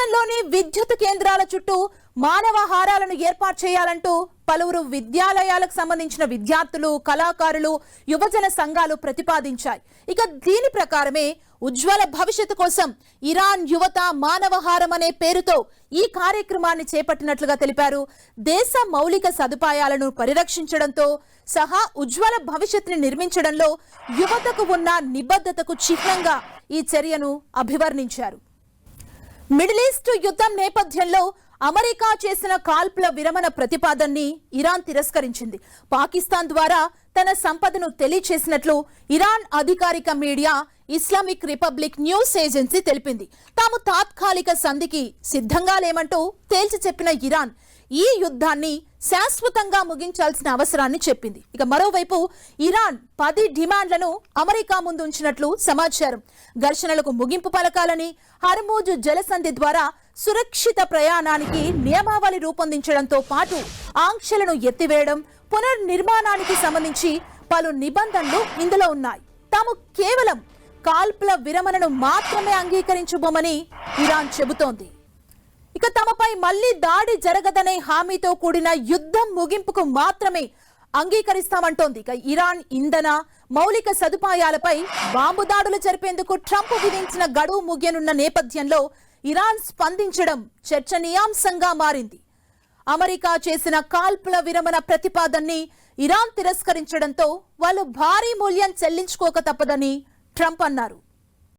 దేశంలోని విద్యుత్ కేంద్రాల చుట్టూ మానవహారాలను ఏర్పాటు చేయాలంటూ పలువురు విద్యాలయాలకు సంబంధించిన విద్యార్థులు, కళాకారులు, యువజన సంఘాలు ప్రతిపాదించాయి. ఇక దీని ప్రకారమే ఉజ్వల భవిష్యత్తు కోసం ఇరాన్ యువత మానవహారం అనే పేరుతో ఈ కార్యక్రమాన్ని చేపట్టినట్లుగా తెలిపారు. దేశ మౌలిక సదుపాయాలను పరిరక్షించడంతో సహా ఉజ్వల భవిష్యత్తుని నిర్మించడంలో యువతకు ఉన్న నిబద్ధతకు చిహ్నంగా ఈ చర్యను అభివర్ణించారు. మిడిల్ ఈస్ట్ యుద్ధం నేపథ్యంలో అమెరికా చేసిన కాల్పుల విరమణ ప్రతిపాదనని ఇరాన్ తిరస్కరించింది. పాకిస్తాన్ ద్వారా తన సంపదను తెలియచేసినట్లు ఇరాన్ అధికారిక media Islamic republic news agency తెలిపింది. తాము తాత్కాలిక సంధికి సిద్ధంగా లేమంటూ తేల్చి చెప్పిన ఇరాన్ ఈ యుద్ధాన్ని శాశ్వతంగా ముగించాల్సిన అవసరాన్ని చెప్పింది. ఇక మరోవైపు ఇరాన్ 10 డిమాండ్లను అమెరికా ముందు ఉంచినట్లు సమాచారం. ఘర్షణలకు ముగింపు పలకాలని, హర్మూజ్ జలసంధి ద్వారా సురక్షిత ప్రయాణానికి నియమావళి రూపొందించడంతో పాటు ఆంక్షలను ఎత్తివేయడం, పునర్నిర్మాణానికి సంబంధించి పలు నిబంధనలు ఇందులో ఉన్నాయి. తాము కేవలం కాల్పుల విరమణను మాత్రమే అంగీకరించబోమని ఇరాన్ చెబుతోంది. ఇక తమపై మళ్లీ దాడి జరగదనే హామీతో కూడిన యుద్ధం ముగింపుకు మాత్రమే అంగీకరిస్తామంటోంది. ఇక ఇరాన్ ఇంధన మౌలిక సదుపాయాలపై బాంబు దాడులు జరిపేందుకు ట్రంప్ విధించిన గడువు ముగియనున్న నేపథ్యంలో ఇరాన్ స్పందించడం చర్చనీయాంశంగా మారింది. అమెరికా చేసిన కాల్పుల విరమణ ప్రతిపాదనని ఇరాన్ తిరస్కరించడంతో వాళ్ళు భారీ మూల్యం చెల్లించుకోక తప్పదని ట్రంప్ అన్నారు.